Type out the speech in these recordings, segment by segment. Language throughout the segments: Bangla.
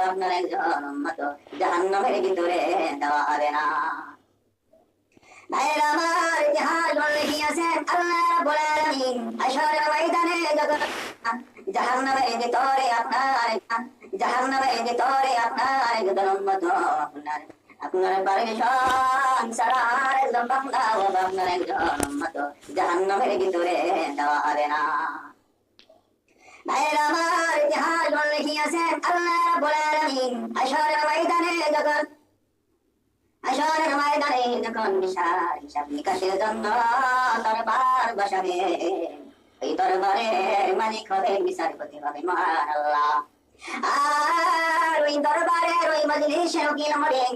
আপনার একজন উম্মত জাহান্নামের ভিতরে দেওয়া হবে না। ভাইয়েরা আমার, ইতিহাস বলে গিয়েছেন আল্লাহ রাব্বুল আলামিন হাশরের ময়দানে যখন জাহান্নামের ভিতরে আপনার একজন উম্মত আপনার পারমিশন ছাড়া একজন বান্দা ও আপনার একজন উম্মত জাহান্নামের ভিতরে দেওয়া হবে না। ভাইয়েরা আমার, ইতিহাস বলে গিয়েছেন আল্লাহ রাব্বুল আলামিন হাশরের ময়দানে যখন বিচার হিসাব নিকাশের জন্য দরবার বসাবে, ওই দরবারের মালিক হবে, বিচারপতি হবে মহান আল্লাহ। আর ওই দরবারের ওই মজলিসে উকিল হবেন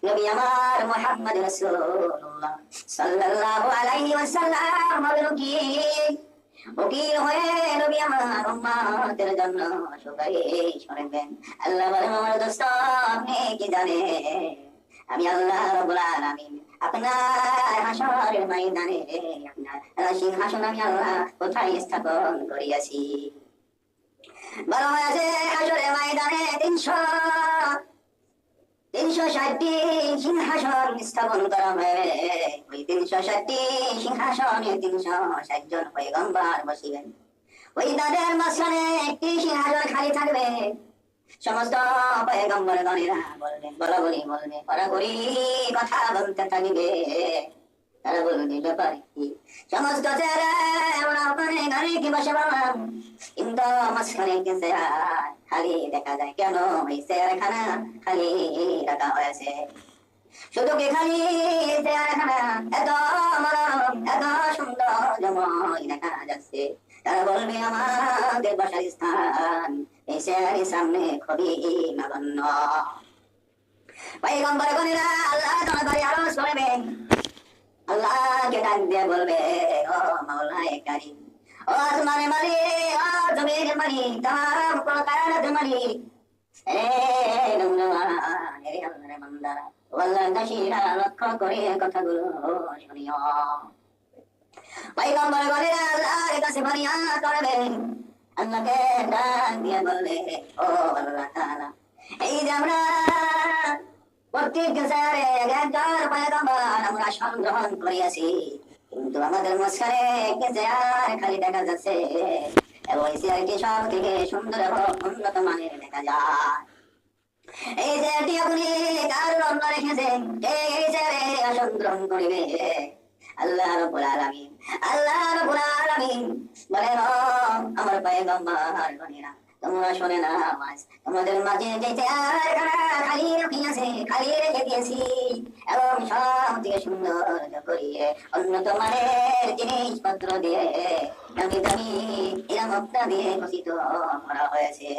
নবী আমার মুহাম্মদ রাসূলুল্লাহ সাল্লাল্লাহু আলাইহি ওয়াসাল্লাম হবেন উকিল হয়ে নবী আমার উম্মতের জন্য সুপারিশ করবেন। আল্লাহ বলেন, আমার দোস্ত আপনি কি জানেন আমি আল্লাহ রাব্বুল আলামিন আপনার হাশরের ময়দানে আপনার সিংহাসন আমি আল্লাহ কোথায় স্থাপন করিয়াছি? বলা হয়েছে হাশরের ময়দানে 360টি সিংহাসন স্থাপন করা হবে। ওই 360টি সিংহাসনে 360 জন পয়গম্বর বসিবেন। ওই তাদের মাঝখানে একটি সিংহাসন খালি থাকবে। সমস্ত পয়গম্বরগণেরা বলবেন, বলাবলি বলবে, কড়াকড়ি কথা বলতে থাকবে। তারা বলবে ব্যাপার কি? সমস্ত চেহারা এমন ওখানে গাড়ি কি বসে বললাম, কিন্তু মাঝখানে কি চেহারা খালি দেখা যায় কেন? এই চেহারাখানা খালি রাখা হয়েছে। শুধু কি খালি চেহারাখানা এত মনোরম এত সুন্দর জময় দেখা যাচ্ছে? তারা বলবে আমাদের বসার স্থান এই চেহারের সামনে খুবই নগণ্য। পয়গম্বরগণেরা আল্লাহ দরবারে আরজ করবেন, আল্লাহকে ডাক দিয়ে বলবে, ও মাওলায়ে কারীম, ও আসমানের মালিক, ও জমিনের মালিক, তামাম কায়নাতের মালিক, আল্লাহর বান্দারা ও আল্লাহর দাসীরা লক্ষ্য করে কথাগুলো শুনিও। পয়গম্বরগণেরা আল্লাহর কাছে ফরিয়াদ করবেন, আল্লাহকে ডাক দিয়ে বলবে, ও আল্লাহ তাআলা, এই যে আমরা প্রত্যেক জায়গায় একজন পয়গম্বর আমরা সংগ্রহণ করিয়াছি, কিন্তু আমাদের মাঝখানে একটি চেয়ার খালি দেখা যাচ্ছে এবং এই চেয়ারটি সব থেকে সুন্দর এবং উন্নত মানের দেখা যায়। এই চেয়ারটি আপনি কার জন্য রেখেছেন? এই চেয়ারে আসন গ্রহণ করিবে আল্লাহ রাব্বুল আলামিন। আল্লাহ রাব্বুল আলামিন বলেন, আমার পয়গম্বর গণেরা তোমরা শোনে না, তোমাদের মাঝে যে চেয়ারখানা খালি রাখিয়াছে, খালি রেখে দিয়েছি এবং সব থেকে সুন্দর করিয়ে উন্নত মানের জিনিসপত্র দিয়ে দামি দামি নিরাপত্তা দিয়ে খচিত করা হয়েছে।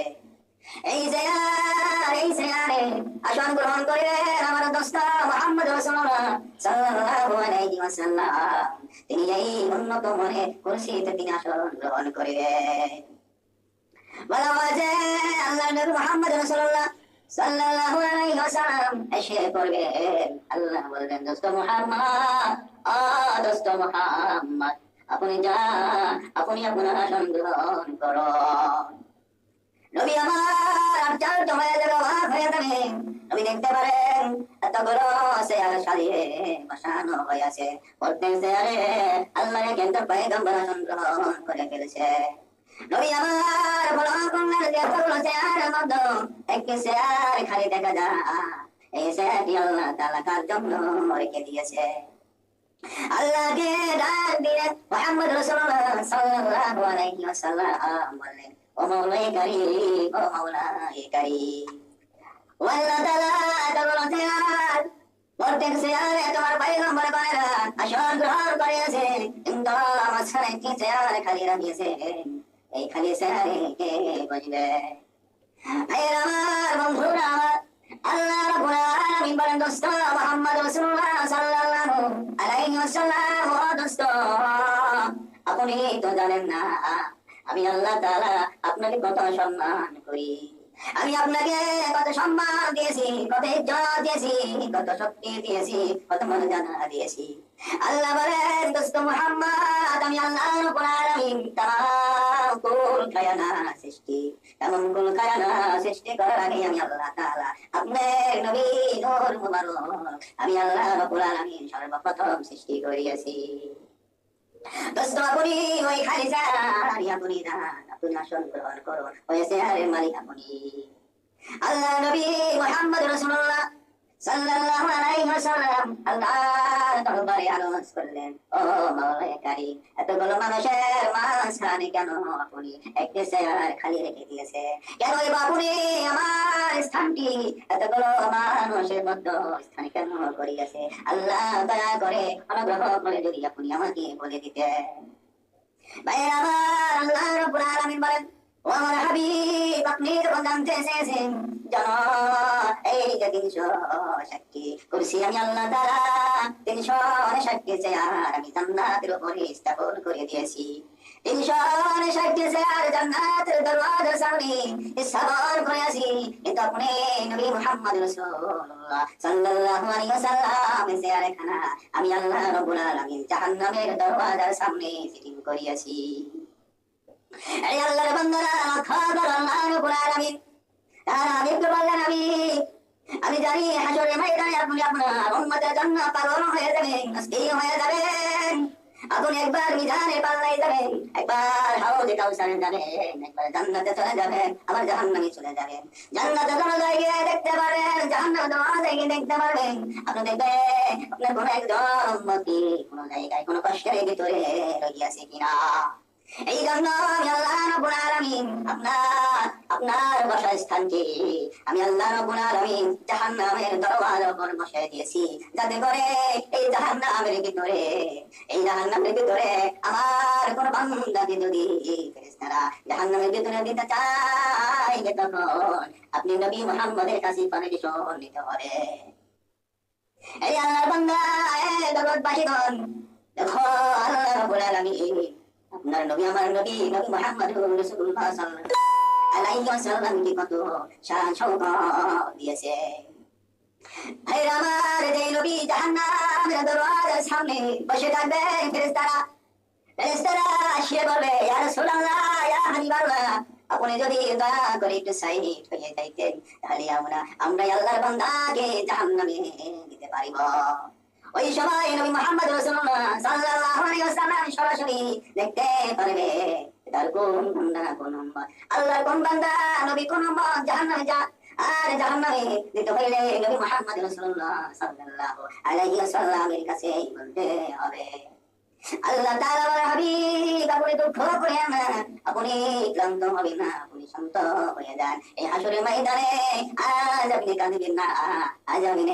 এই চেয়ারে আসন গ্রহণ করে আমার দোস্ত মুহাম্মদ রাসূলুল্লাহ সাল্লাল্লাহু আলাইহি ওয়াসাল্লাম তিনি এই উন্নত মানের কুরসিতে তিনি আসন গ্রহণ করিবেন। বলা হয়েছে আল্লাহর নবী মুহাম্মদ রাসূলুল্লাহ সাল্লাল্লাহু আলাইহি ওয়াসাল্লাম এসে পড়বেন। আল্লাহ বলবেন, দোস্ত মুহাম্মদ, দোস্ত মুহাম্মদ, আপনি যান, আপনি আপনার আসন গ্রহণ করুন। নবী আমার আশ্চর্য হয়ে যাবে, অবাক হয়ে যাবেন। নবী দেখতে পারেন এতগুলো চেয়ার সাজিয়ে বসানো হয়েছে, প্রত্যেক চেয়ারে আল্লাহর কিন্তু পয়গম্বর আসন গ্রহণ করে ফেলেছে। নবী আমার বড় কন্যার যে এতগুলো চেয়ারের মধ্যে একটি চেয়ার খালি দেখা যায়, এই চেয়ারটি আল্লাহ তাআলা কার জন্য রেখে দিয়েছে? আল্লাহকে ডাক দিয়ে মুহাম্মদ রাসূলুল্লাহ সাল্লাল্লাহু আলাইহি ওয়াসাল্লাম বললেন, ও মাওলায়ে কারীম, ও মাওলায়ে কারীম, আল্লাহ তাআলা এতগুলো চেয়ার, প্রত্যেক চেয়ারে তোমার পয়গম্বর গণেরা আসন গ্রহণ করিয়াছে, কিন্তু মাঝখানে একটি চেয়ার খালি রাখিয়েছে। এই খালি চেয়ারে কে বসবে? ভাইয়েরা আমার, বন্ধুরা আমার, আল্লাহ রাব্বুল আলামিন বলেন, দোস্ত মুহাম্মদ রাসূলুল্লাহ সাল্লাল্লাহু আলাইহি ওয়াসাল্লাম, ও দোস্ত, আপনি তো জানেন না আমি আল্লাহ তাআলা আপনাকে কত সম্মান করি। আমি আপনাকে কত সম্মান দিয়েছি, কত ইজ্জত দিয়েছি, কত শক্তি দিয়েছি, কত মর্যাদা দিয়েছি। আল্লাহ বলেন, দোস্ত মুহাম্মদ, আমি আল্লাহ রাব্বুল আলামিন তাম কুল কায়না সৃষ্টি, এমন কুল কায়না সৃষ্টি করার আগে আমি আল্লাহ তাআলা আপনার নবী নূর মুবারক আমি আল্লাহ রাব্বুল আলামিন সর্বপ্রথম সৃষ্টি করিয়াছি। দোস্ত আপনি ওই খালি যান, আপনি দান, আপনি আসন গ্রহণ করুন, হয়েছে আরে মালিক আপনি। আল্লাহ নবী মুহাম্মদ রাসূলুল্লাহ সাল্লাল্লাহু আলাইহি ওয়াসাল্লাম আল্লাহর দরবারে আরজ করলেন, ও মাওলায়ে কারীম, এতগুলো মানুষের মাঝখানে কেন আপনি একটি চেয়ার খালি রেখে দিয়েছে? কেন আপনি আমার স্থানটি এতগুলো মানুষের মধ্যে স্থানে কেন করিয়াছে? আল্লাহ দয়া করে অনুগ্রহ করে যদি আপনি আমাকে বলে দিতেন। ভাইয়ের আমার, আল্লাহ রাব্বুল আলামিন বলেন, ও আমার হাবিব, আপনি যখন জানতে চেয়েছেন জানো এই যে 360 কুরসি আমি আল্লাহ তাআলা 360 চেয়ার আমি জান্নাতের উপরে স্থাপন করে দিয়েছি। 360 চেয়ার জান্নাতের দরওয়াজার সামনে স্থাপন করেছি। কিন্তু আপনি নবী মুহাম্মদ রাসূলুল্লাহ সাল্লাল্লাহু আলাইহি ওয়াসাল্লাম চেয়ারে খানা আমি আল্লাহ রাব্বুল আলামিন জাহান্নামের দরওয়াজার সামনে ফিটিং করিয়াছি। এই আল্লাহর বান্দারা খাবার আল্লাহ রাব্বুল আলামিন তারা দেখতে বললেন, আমি জানি হাসরের ময়দানে আপনি আপনার উম্মতের জন্য পাগল হয়ে যাবেন, অস্থির হয়ে যাবেন। আপনি একবার মিজানের পাল্লায় যাবেন, একবার হাউজে কাউসারে যাবেন, একবার জান্নাতে চলে যাবেন, আবার জাহান্নামে চলে যাবেন। জান্নাতে দরজায় গিয়ে দেখতে পারবেন, জাহান্নামে দরজায় গিয়ে দেখতে পারবেন। আপনি দেখবেন আপনার কোনো একজন উম্মতি কোনো জায়গায় কোনো কষ্টের ভিতরে রইয়াছে কিনা। এই জন্য আমি আল্লাহ রাব্বুল আলামিন আপনার বসার স্থানটি আমি আল্লাহ রাব্বুল আলামিন জাহান্নামের দরওয়াজার উপর বসায় দিয়েছি, যাতে করে এই জাহান্নামের ভিতরে আমার কোন বান্দাকে যদি ফেরেশতারা জাহান্নামের ভিতরে দিতে চায়, তখন আপনি নবী মুহাম্মদের কাছে পারমিশন নিতে হবে। এই আল্লাহর বান্দা, জগৎবাসীগণ, দেখো আল্লাহ রাব্বুল আলামিন আপনার নবী আমার নবী মুহাম্মদুর রাসূলুল্লাহ সাল্লাল্লাহু আলাইহি ওয়াসাল্লাম কি কত শান শওকত দিয়েছে। ভাইরা আমার, যে নবী জাহান্নামের দরওয়াজার সামনে বসে থাকবেন, ফেরেশতারা এসে বলবে, ইয়া রাসূলুল্লাহ, ইয়া হাবিবাল্লাহ, আপনি যদি দয়া করে একটু সাইড হয়ে যাইতেন, তাহলে আমরা আল্লাহর বান্দাকে জাহান্নামে দিতে পারিব। ওই সময় নবী মুহাম্মদ রাসূলুল্লাহ সাল্লাল্লাহু আলাইহি ওয়াসাল্লাম সরাসরি দেখতে পারবে তার কোন বান্দা কোন উম্মত, আল্লাহর কোন বান্দা নবী কোন উম্মত জাহান্নামে যা আর জাহান্নামে দিতে হইলে নবী মুহাম্মদ রাসূলুল্লাহ সাল্লাল্লাহু আলাইহি ওয়াসাল্লামের কাছে বলতে হবে। আল্লাহ তাআলা বলে, হাবিব, আপনি দুঃখ করেন না, আপনি ক্লান্ত হবেন না, আপনি শান্ত হয়ে যান। এই হাসরের ময়দানে আজ আপনি কাঁদবেন না, আজ আপনি